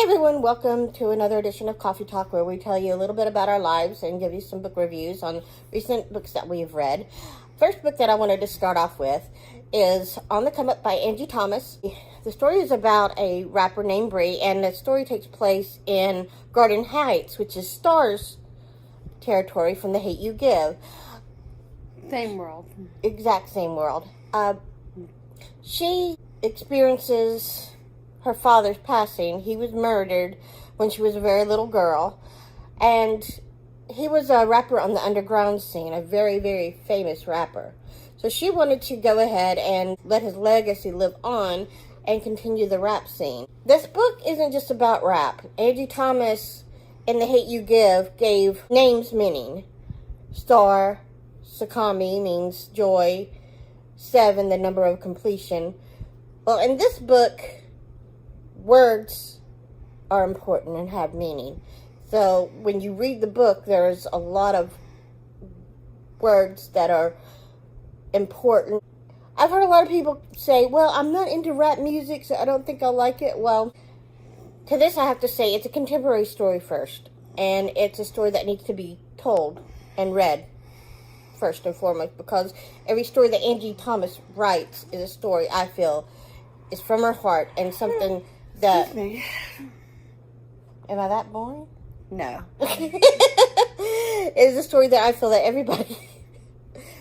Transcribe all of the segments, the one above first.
Hey everyone, welcome to another edition of Coffee Talk, where we tell you a little bit about our lives and give you some book reviews on recent books that we've read. First book that I wanted to start off with is On the Come Up by Angie Thomas. The story is about a rapper named Bree, and the story takes place in Garden Heights, which is Star's territory from The Hate U Give. Same world. Exact same world. She experiences her father's passing. He was murdered when she was a very little girl, and he was a rapper on the underground scene, a very, very famous rapper. So she wanted to go ahead and let his legacy live on and continue the rap scene. This book isn't just about rap. Angie Thomas in The Hate U Give gave names meaning. Star, Sakami means joy, 7, the number of completion. Well, in this book, words are important and have meaning. So when you read the book, there's a lot of words that are important. I've heard a lot of people say, well, I'm not into rap music, so I don't think I'll like it. Well, to this I have to say it's a contemporary story first. And it's a story that needs to be told and read first and foremost, because every story that Angie Thomas writes is a story I feel is from her heart and something that... Excuse me. Am I that boring? No. It is a story that I feel that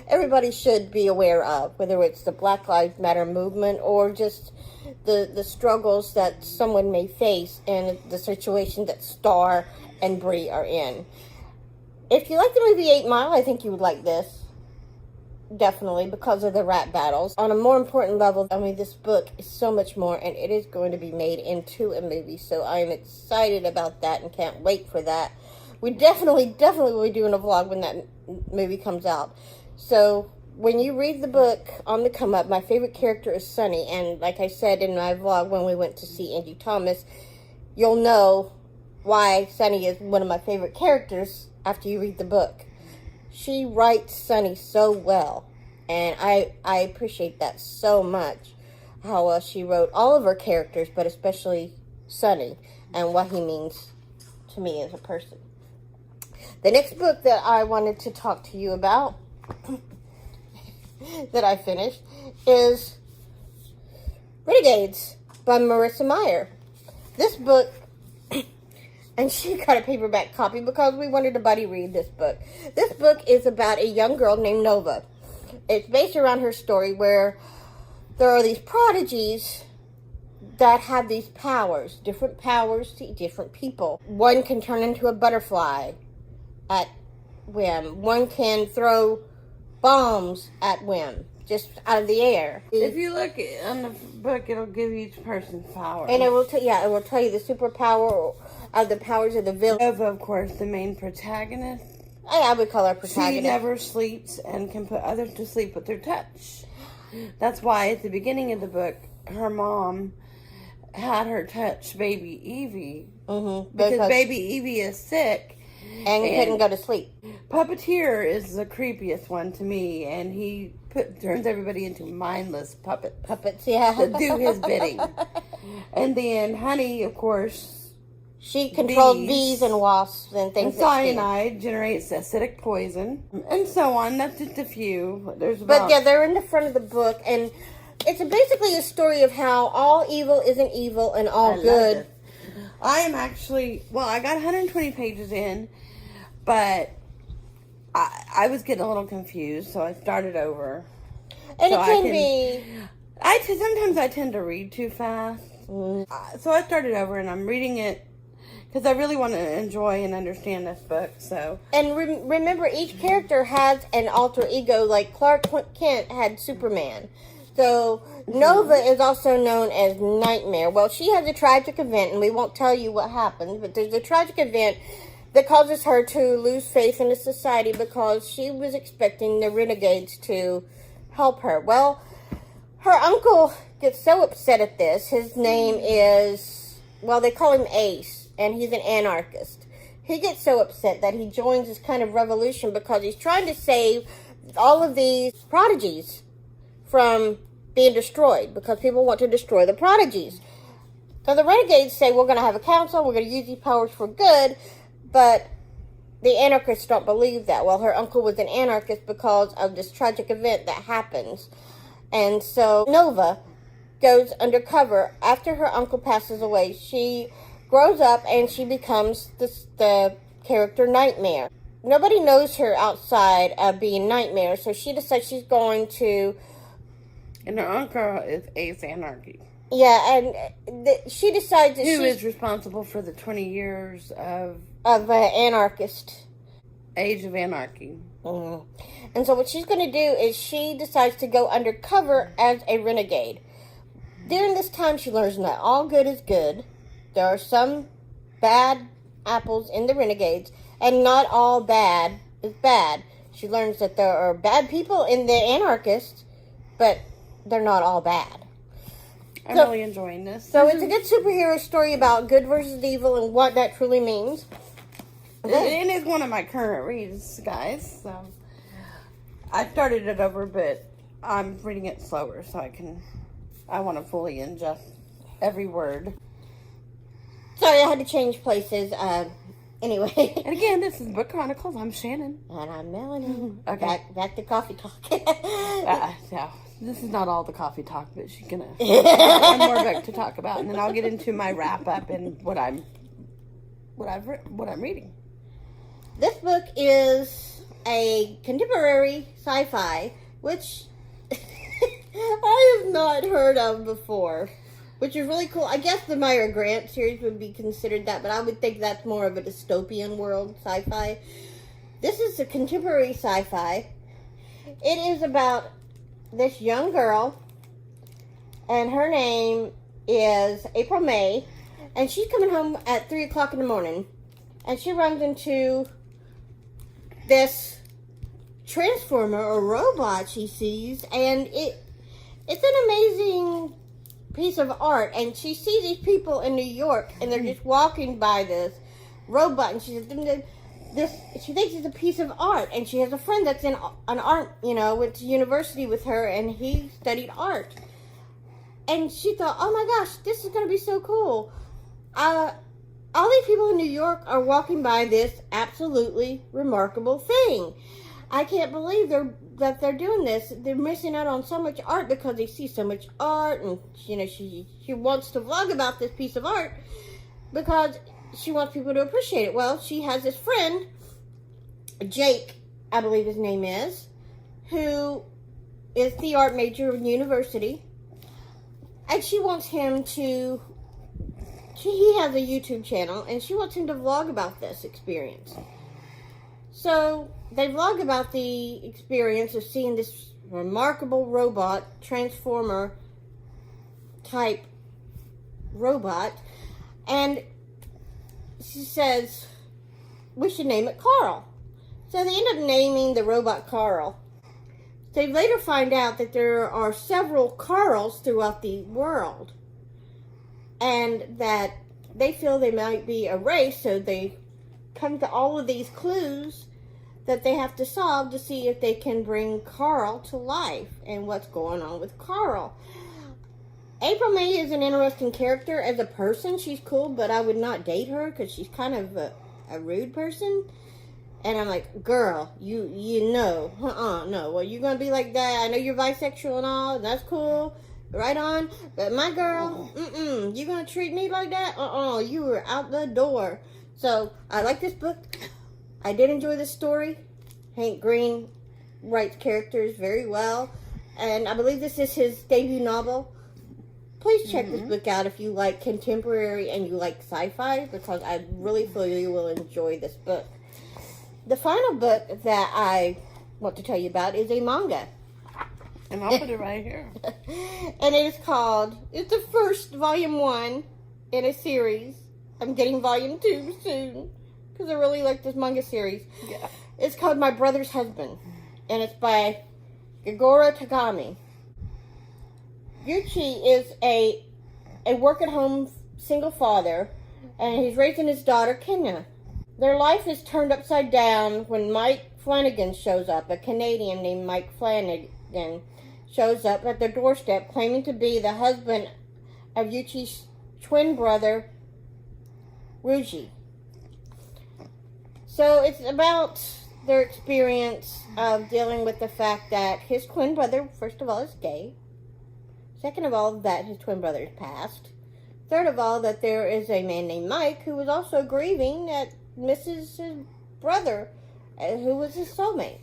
everybody should be aware of, whether it's the Black Lives Matter movement or just the struggles that someone may face in the situation that Star and Bree are in. If you like the movie 8 Mile, I think you would like this. Definitely, because of the rap battles. On a more important level, I mean, this book is so much more, and it is going to be made into a movie, so I am excited about that and can't wait for that. We definitely will be doing a vlog when that movie comes out. So, when you read the book On the Come Up, my favorite character is Sunny, and like I said in my vlog when we went to see Angie Thomas, you'll know why Sunny is one of my favorite characters after you read the book. She writes Sunny so well, and I appreciate that so much, how well she wrote all of her characters, but especially Sunny, and what he means to me as a person. The next book that I wanted to talk to you about, that I finished, is Renegades by Marissa Meyer. This book, and she got a paperback copy because we wanted to buddy read this book. This book is about a young girl named Nova. It's based around her story where there are these prodigies that have these powers, different powers to different people. One can turn into a butterfly at whim. One can throw bombs at whim, just out of the air. If you look on the book, it'll give each person's power. And it will tell you the superpower of the powers of the villain. Nova, of course, the main protagonist. I would call her protagonist. She never sleeps and can put others to sleep with her touch. That's why at the beginning of the book, her mom had her touch baby Evie. Mm-hmm. Because baby Evie is sick. And couldn't go to sleep. Puppeteer is the creepiest one to me, and he turns everybody into mindless puppets, yeah, to do his bidding. And then Honey, of course, she controls bees and wasps and things. And cyanide generates acidic poison, and so on. That's just a few. But yeah, they're in the front of the book, and it's basically a story of how all evil isn't evil and all good. I am actually, I got 120 pages in, but I was getting a little confused, so I started over. And so it can be... Sometimes I tend to read too fast. So I started over, and I'm reading it because I really want to enjoy and understand this book. So. And remember, each character has an alter ego, like Clark Kent had Superman. So, Nova is also known as Nightmare. Well, she has a tragic event, and we won't tell you what happens, but there's a tragic event that causes her to lose faith in the society because she was expecting the Renegades to help her. Well, her uncle gets so upset at this. His name is, they call him Ace, and he's an anarchist. He gets so upset that he joins this kind of revolution because he's trying to save all of these prodigies from being destroyed, because people want to destroy the prodigies. So the Renegades say, we're going to have a council, we're going to use these powers for good, but the anarchists don't believe that. Well, her uncle was an anarchist because of this tragic event that happens. And so Nova goes undercover. After her uncle passes away, she grows up and she becomes the character Nightmare. Nobody knows her outside of being Nightmare, so she decides she's going to... And her uncle is Ace Anarchy. Yeah, and she decides that Who is responsible for the 20 years of anarchist. Age of Anarchy. Mm. And so what she's going to do is she decides to go undercover as a renegade. During this time, she learns that all good is good. There are some bad apples in the Renegades, and not all bad is bad. She learns that there are bad people in the anarchists, but they're not all bad. I'm really enjoying this. So it's a good superhero story about good versus evil and what that truly means. It is one of my current reads, guys. So I started it over, but I'm reading it slower so I want to fully ingest every word. Sorry, I had to change places. Anyway. And again, this is Book Chronicles. I'm Shannon. And I'm Melanie. Okay. Back to coffee talk. No, this is not all the coffee talk, but she's gonna have one more book to talk about, and then I'll get into my wrap up and what I'm reading. This book is a contemporary sci-fi, which I have not heard of before, which is really cool. I guess the Myra Grant series would be considered that, but I would think that's more of a dystopian world sci-fi. This is a contemporary sci-fi. It is about this young girl, and her name is April May, and she's coming home at 3 o'clock in the morning, and she runs into this transformer or robot she sees, and it's an amazing piece of art. And she sees these people in New York, and they're just walking by this robot, and she thinks it's a piece of art. And she has a friend that's in an art, went to university with her, and he studied art. And she thought, oh my gosh, this is going to be so cool. All these people in New York are walking by this absolutely remarkable thing. I can't believe that they're doing this. They're missing out on so much art because they see so much art, and she wants to vlog about this piece of art because she wants people to appreciate it. Well, she has this friend, Jake, I believe his name is, who is the art major in university, and she wants him to. He has a YouTube channel, and she wants him to vlog about this experience. So they vlog about the experience of seeing this remarkable robot, transformer type robot, and she says, we should name it Carl. So they end up naming the robot Carl. They later find out that there are several Carls throughout the world, and that they feel they might be a race, so they come to all of these clues that they have to solve to see if they can bring Carl to life and what's going on with Carl. April May is an interesting character as a person. She's cool, but I would not date her because she's kind of a rude person. And I'm like, girl, you know, no. Well, you're going to be like that. I know you're bisexual and all, and that's cool. Right on. But my girl, you going to treat me like that? You were out the door. So, I like this book. I did enjoy this story. Hank Green writes characters very well. And I believe this is his debut novel. Please check this book out if you like contemporary and you like sci-fi, because I really feel you will enjoy this book. The final book that I want to tell you about is a manga. And I'll put it right here. And it is called, it's the first volume 1 in a series. I'm getting volume 2 soon, because I really like this manga series. Yeah. It's called My Brother's Husband, and it's by Gigoro Tagami. Yuchi is a work-at-home single father, and he's raising his daughter, Kenya. Their life is turned upside down when Mike Flanagan shows up. A Canadian named Mike Flanagan shows up at their doorstep claiming to be the husband of Yuchi's twin brother, Ruji. So it's about their experience of dealing with the fact that his twin brother, first of all, is gay. Second of all, that his twin brother is passed. Third of all, that there is a man named Mike who was also grieving that misses his brother, who was his soulmate.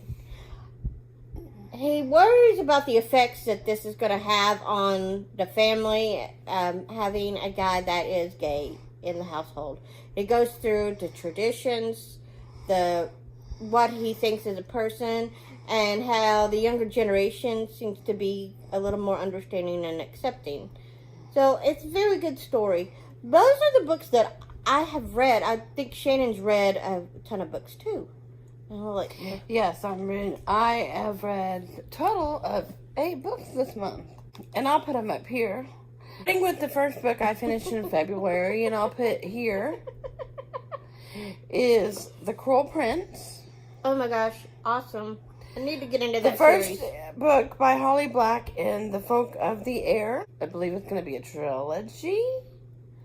He worries about the effects that this is going to have on the family, having a guy that is gay in the household. It goes through the traditions, what he thinks as a person, and how the younger generation seems to be a little more understanding and accepting. So it's a very good story. Those are the books that I have read. I think Shannon's read a ton of books too. Yes, I have read a total of 8 books this month. And I'll put them up here. Starting with the first book I finished in February, and I'll put here, is The Cruel Prince. Oh my gosh, awesome. I need to get into that The first series. book by Holly Black and The Folk of the Air. I believe it's going to be a trilogy.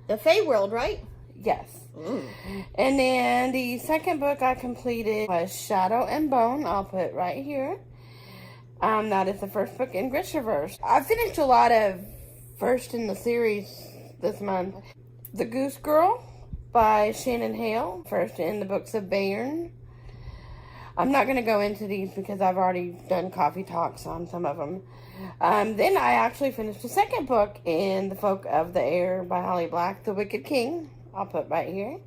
The Fae World, right? Yes. Mm. And then the second book I completed was Shadow and Bone. I'll put right here. That is the first book in Grishaverse. I finished a lot of first in the series this month. The Goose Girl by Shannon Hale. First in the books of Bayern. I'm not going to go into these because I've already done coffee talks on some of them. Then I actually finished the second book in The Folk of the Air by Holly Black, The Wicked King. I'll put right here.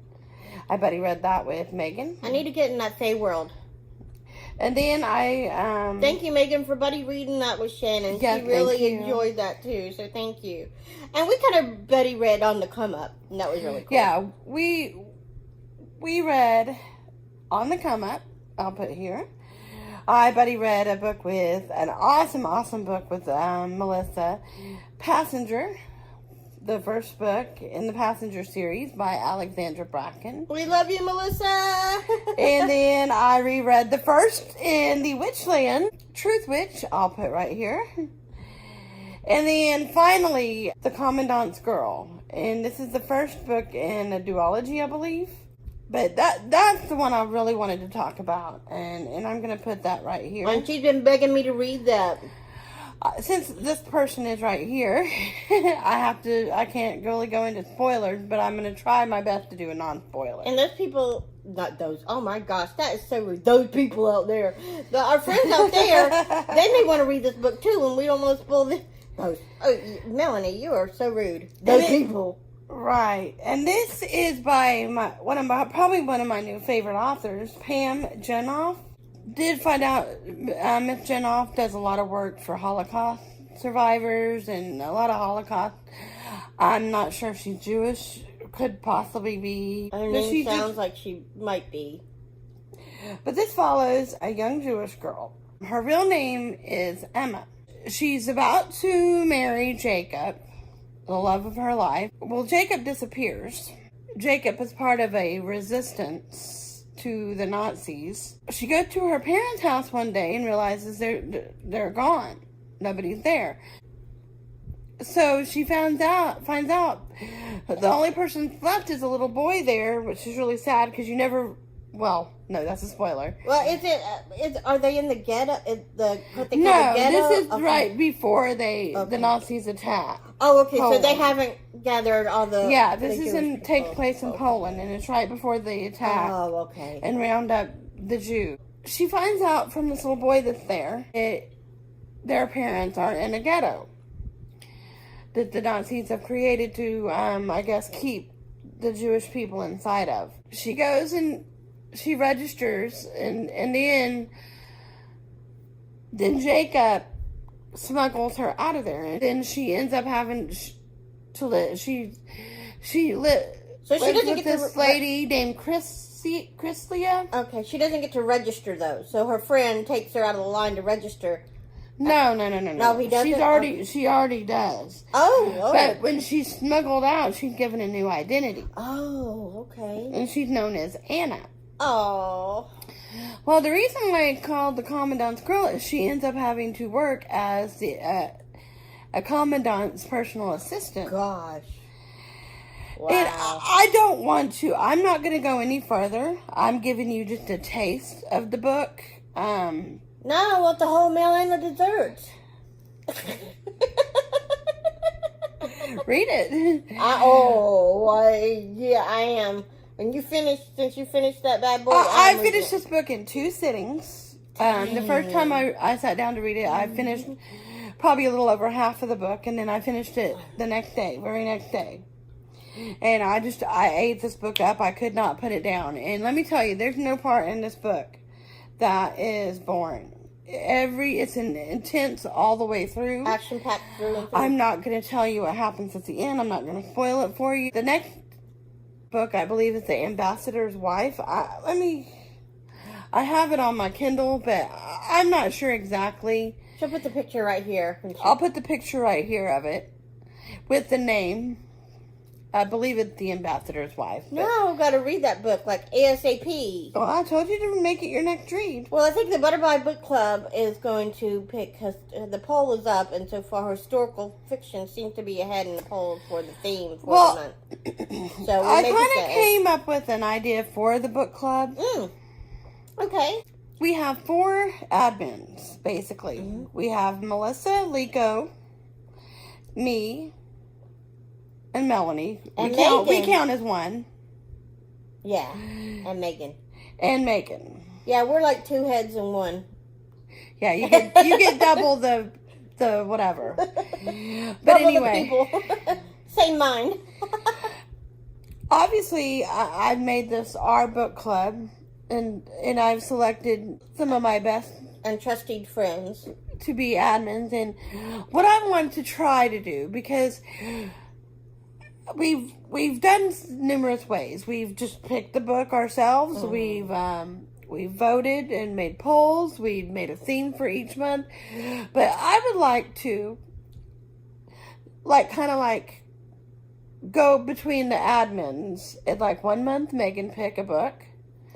I bet he read that with Megan. I need to get in that Fae World. And then I... Thank you, Megan, for buddy reading that with Shannon. Yeah, she really thank you. enjoyed that, too, so thank you. And we kind of buddy read On the Come Up, and that was really cool. Yeah, we read On the Come Up. I'll put here. I buddy read a book with, an awesome book with Melissa, Passenger. The first book in the Passenger series by Alexandra Bracken. We love you, Melissa! And then I reread the first in the Witchland, Truth Witch, I'll put right here. And then finally, The Commandant's Girl. And this is the first book in a duology, I believe. But that's the one I really wanted to talk about. And I'm going to put that right here. And she's been begging me to read that. Since this person is right here, I can't really go into spoilers, but I'm going to try my best to do a non-spoiler. And those people, not those, oh my gosh, that is so rude. Those people out there, our friends out there, they may want to read this book too, and we don't want to spoil this. Those, Melanie, you are so rude. Those people. Right. And this is by probably one of my new favorite authors, Pam Jenoff. Did find out Miss Jenoff does a lot of work for Holocaust survivors and a lot of Holocaust. I'm not sure if she's Jewish. Could possibly be. Her name sounds like she might be. But this follows a young Jewish girl. Her real name is Emma. She's about to marry Jacob, the love of her life. Well, Jacob disappears. Jacob is part of a resistance to the Nazis. She goes to her parents' house one day and realizes they're gone. Nobody's there. So she finds out the only person left is a little boy there, which is really sad because you never. Well, no, that's a spoiler. Well, are they in the ghetto? What they call No, the ghetto? this is right before the Nazis attack. Oh, okay. Poland. So they haven't gathered all the. Yeah, this takes place in Poland, and it's right before they attack. Oh, okay. And round up the Jews. She finds out from this little boy that's there their parents are in a ghetto that the Nazis have created to, I guess, keep the Jewish people inside of. She goes and she registers, and in the end, then Jacob smuggles her out of there, and then she ends up having to live. She lives with this lady named Chrislia. Okay, she doesn't get to register though, so her friend takes her out of the line to register. No. No, he doesn't. She already does. Oh. But when she's smuggled out, she's given a new identity. Oh, okay. And she's known as Anna. Oh. Well, the reason why it's called The Commandant's Girl is she ends up having to work as a commandant's personal assistant. Gosh. Wow. And I don't want to. I'm not going to go any further. I'm giving you just a taste of the book. No, I want the whole meal and the dessert. Read it. Yeah, I am. Since you finished that bad boy, I finished this book in 2 sittings. The first time I sat down to read it, I finished probably a little over half of the book, and then I finished it the very next day. And I ate this book up. I could not put it down. And let me tell you, there's no part in this book that is boring. It's intense all the way through. Action packed through and through. I'm not going to tell you what happens at the end. I'm not going to spoil it for you. The next book, I believe, is The Ambassador's Wife. I have it on my Kindle, but I'm not sure exactly. She'll put the picture right here. I'll put the picture right here of it with the name. I believe it's The Ambassador's Wife. No, I've got to read that book like ASAP. Well, I told you to make it your next read. Well, I think the Butterfly Book Club is going to pick, because the poll is up, and so far historical fiction seems to be ahead in the poll for the theme for the month. So I kind of came up with an idea for the book club. Okay. We have 4 admins, basically. Mm-hmm. We have Melissa, Lico, me, and Melanie. And we count as 1. Yeah. And Megan. And Megan. Yeah, we're like 2 heads and 1. Yeah, you get double the whatever. But double anyway. The people. Same mind. Obviously, I've made this our book club, and I've selected some of my best and trusted friends to be admins. And what I want to try to do, because we've done numerous ways. We've just picked the book ourselves. We've voted and made polls. We've made a theme for each month. But I would like to go between the admins. It's like 1 month Megan pick a book.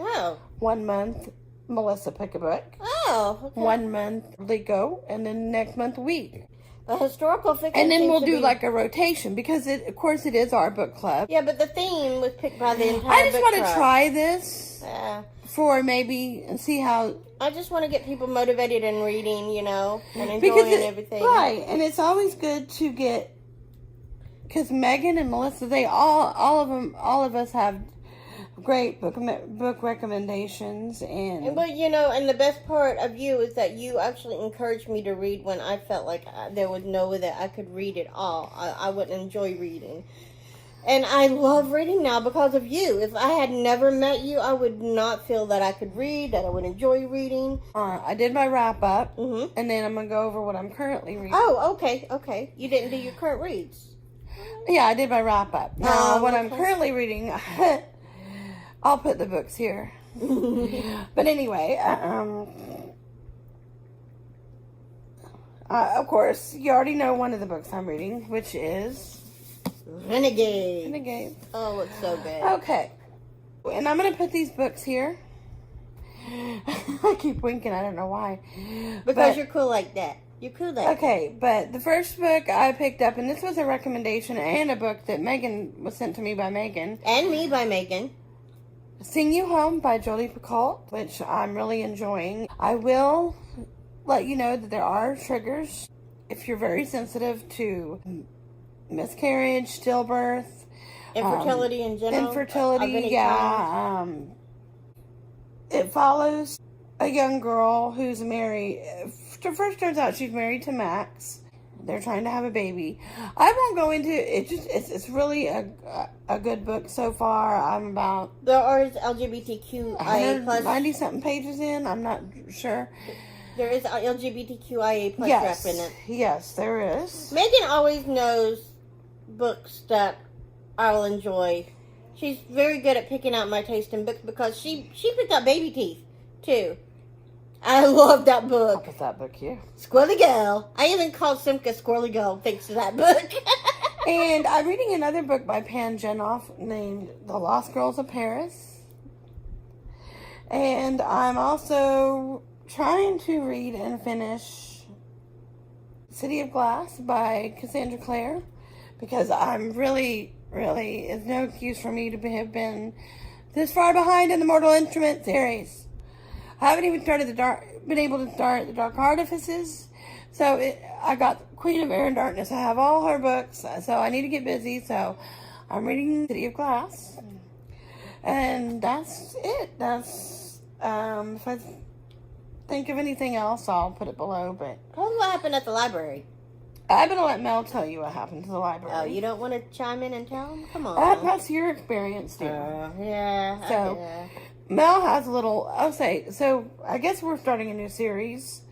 Oh. 1 month Melissa pick a book. Oh, okay. 1 month Lico, and then next month we. The historical fiction. And then we'll do like a rotation, because of course it is our book club. Yeah, but the theme was picked by the entire I just book want to club. try this for maybe and see how. I just want to get people motivated in reading, and enjoying everything. Right, and it's always good to get, because Megan and Melissa, they all of us have great book recommendations, but and the best part of you is that you actually encouraged me to read when I felt like there was no way that I could read it all. I wouldn't enjoy reading, and I love reading now because of you. If I had never met you, I would not feel that I could read, that I would enjoy reading. I did my wrap up, and then I'm gonna go over what I'm currently reading. Oh, okay. You didn't do your current reads. Yeah, I did my wrap up. Now, what I'm currently reading. I'll put the books here. But anyway, of course, you already know one of the books I'm reading, which is Renegades. Oh, it's so good. Okay. And I'm going to put these books here. I keep winking. I don't know why. Because you're cool like that. You're cool like that. Okay, but the first book I picked up, and this was a recommendation and a book that Megan was sent to me by Megan. And me by Megan. Sing You Home by Jolie Picoult, which I'm really enjoying. I will let you know that there are triggers if you're very sensitive to miscarriage, stillbirth, infertility in general. Infertility, yeah. It follows a young girl who's married. First turns out she's married to Max. They're trying to have a baby. I won't go into it. It's really a good book so far. I'm about there are LGBTQIA plus 90-something pages in. I'm not sure. There is LGBTQIA plus rep in it. Yes, there is. Megan always knows books that I will enjoy. She's very good at picking out my taste in books because she picked out Baby Teeth too. I love that book. I'll put that book here. Squirrely Girl. I even called Simca Squirrely Girl thanks to that book. And I'm reading another book by Pan Genoff named The Lost Girls of Paris. And I'm also trying to read and finish City of Glass by Cassandra Clare, because I'm really really is no excuse for me to have been this far behind in the Mortal Instruments series. I haven't even been able to start the Dark Artifices. So I got Queen of Air and Darkness. I have all her books, so I need to get busy. So I'm reading City of Glass, and that's it. If I think of anything else, I'll put it below. But What happened at the library? I'm gonna let Mel tell you what happened to the library. Oh, you don't want to chime in and tell them? Come on. That's your experience, dear. Yeah. So Mel has a little. I'll say. So I guess we're starting a new series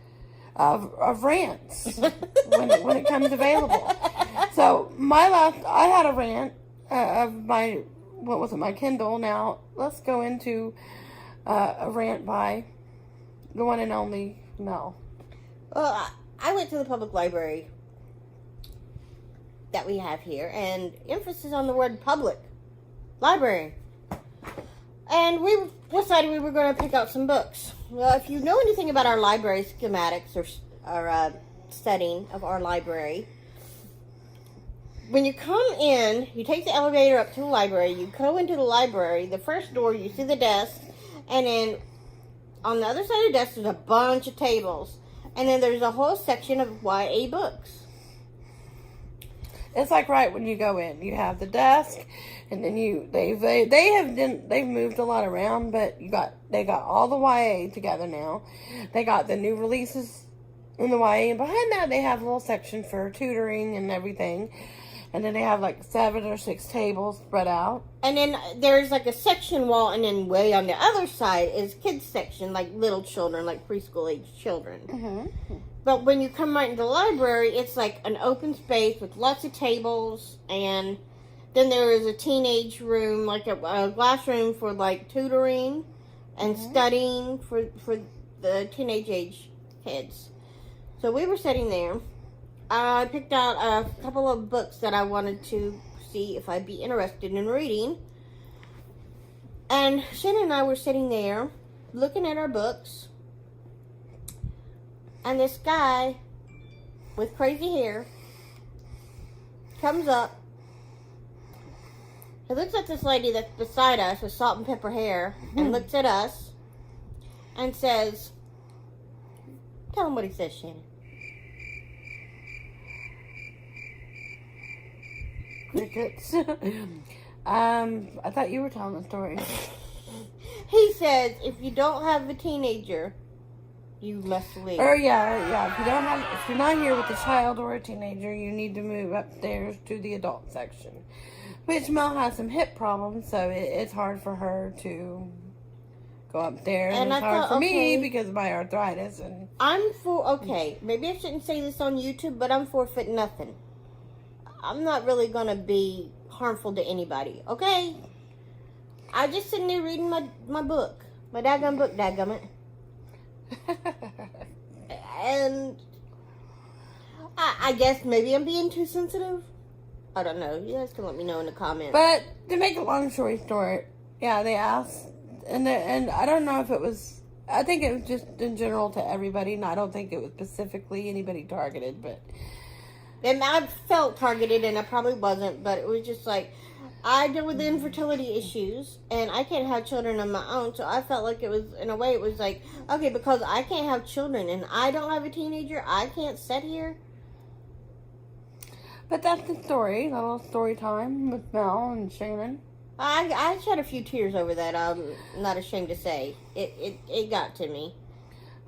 of rants when it comes available. So I had a rant of my my Kindle. Now let's go into a rant by the one and only Mel. Well, I went to the public library that we have here, and emphasis on the word public library. And we decided we were going to pick out some books. Well, if you know anything about our library schematics or setting of our library, when you come in, you take the elevator up to the library, you go into the library, the first door, you see the desk, and then on the other side of the desk, there's a bunch of tables. And then there's a whole section of YA books. It's like right when you go in, you have the desk, and then they've moved a lot around, but they got all the YA together now. They got the new releases in the YA, and behind that they have a little section for tutoring and everything. And then they have like 7 or 6 tables spread out. And then there's like a section wall, and then way on the other side is kids section, like little children, like preschool age children. Mm-hmm. But when you come right into the library, it's like an open space with lots of tables, and then there is a teenage room, like a glass room for like tutoring and studying for the teenage age kids. So we were sitting there. I picked out a couple of books that I wanted to see if I'd be interested in reading. And Shannon and I were sitting there looking at our books. And this guy with crazy hair comes up. He looks at this lady that's beside us with salt and pepper hair and looks at us and says, tell him what he says, Shannon. Crickets. I thought you were telling the story. He says, if you don't have a teenager, you must leave. Or yeah. If you're not here with a child or a teenager, you need to move upstairs to the adult section. Which Mel has some hip problems, so it's hard for her to go upstairs. And it's hard for me because of my arthritis. And maybe I shouldn't say this on YouTube, but I'm 4'0" nothing. I'm not really going to be harmful to anybody, okay? I just sitting there reading my book. My daggum book, dadgummit. And I guess maybe I'm being too sensitive. I don't know. You guys can let me know in the comments. But to make a long story short, yeah, they asked, and I don't know if it was, I think it was just in general to everybody, and I don't think it was specifically anybody targeted, but... And I felt targeted, and I probably wasn't, but it was just like, I deal with infertility issues, and I can't have children of my own, so I felt like it was, in a way, it was like, okay, because I can't have children, and I don't have a teenager, I can't sit here. But that's the story, a little story time with Mel and Shannon. I shed a few tears over that, I'm not ashamed to say. It got to me.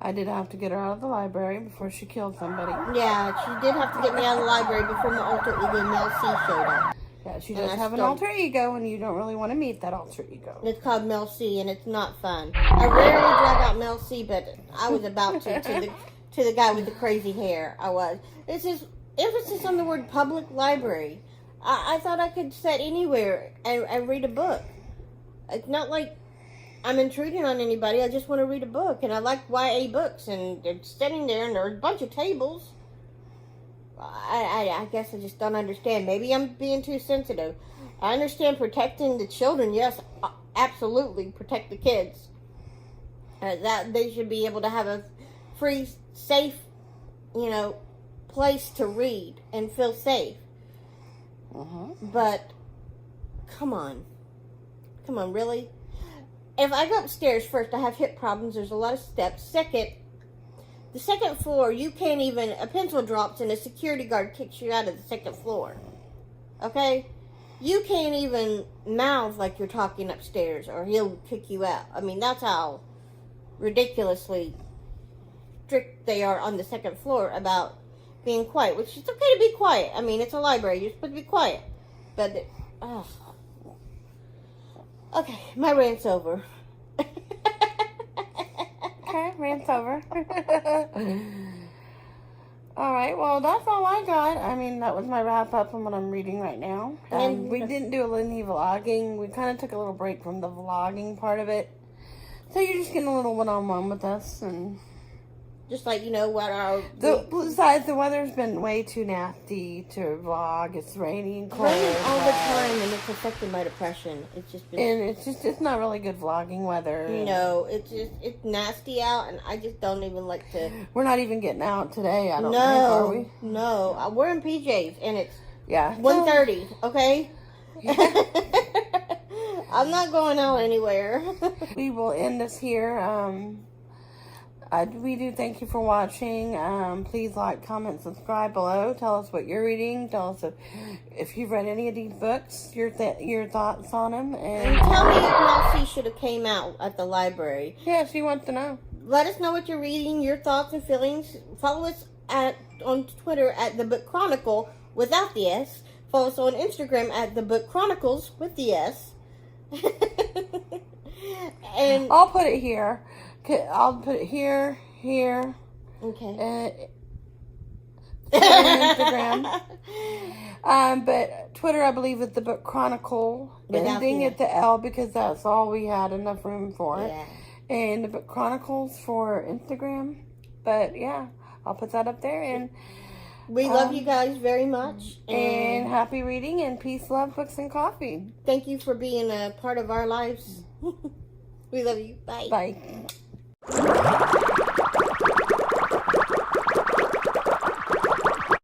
I did have to get her out of the library before she killed somebody. Yeah, she did have to get me out of the library before my alter ego Mel C showed up. Yeah, she does have an alter ego, and you don't really want to meet that alter ego. It's called Mel C, and it's not fun. I rarely drag out Mel C, but I was about to the guy with the crazy hair. I was. This is emphasis on the word public library. I thought I could sit anywhere and read a book. It's not like I'm intruding on anybody. I just want to read a book, and I like YA books, and they're sitting there, and there's a bunch of tables. I guess I just don't understand. Maybe I'm being too sensitive. I understand protecting the children. Yes, absolutely, protect the kids. That they should be able to have a free, safe, place to read and feel safe. But Come on. Come on, really? If I go upstairs, first, I have hip problems. There's a lot of steps. Second, the second floor, you can't even, a pencil drops and a security guard kicks you out of the second floor. Okay? You can't even mouth like you're talking upstairs or he'll kick you out. I mean, that's how ridiculously strict they are on the second floor about being quiet, which it's okay to be quiet. I mean, it's a library. You're supposed to be quiet. But, okay, my rant's over. Okay, rant's over. All right, well, that's all I got. I mean, that was my wrap up on what I'm reading right now. We didn't do any vlogging. We kind of took a little break from the vlogging part of it. So you're just getting a little one-on-one with us. And just like, you know, what our... Besides, the weather's been way too nasty to vlog. It's raining, cold. Raining all the time, and it's affecting my depression. It's just been... And it's not really good vlogging weather. No, it's nasty out, and I just don't even like to... We're not even getting out today, I don't think, are we? No, we're in PJs, and it's 1:30, okay? Yeah. I'm not going out anywhere. We will end this here. We do thank you for watching. Please like, comment, subscribe below. Tell us what you're reading. Tell us if you've read any of these books, your thoughts on them. And tell me if Melcy should have came out at the library. Yeah, she wants to know. Let us know what you're reading, your thoughts and feelings. Follow us on Twitter at The Book Chronicle without the S. Follow us on Instagram at The Book Chronicles with the S. And I'll put it here. I'll put it here. Okay. Instagram. But Twitter, I believe, is The Book Chronicle. Ending at the L because that's all we had enough room for. Yeah. And The Book Chronicles for Instagram. But yeah, I'll put that up there. And we love you guys very much. And happy reading and peace, love, books, and coffee. Thank you for being a part of our lives. We love you. Bye. Bye.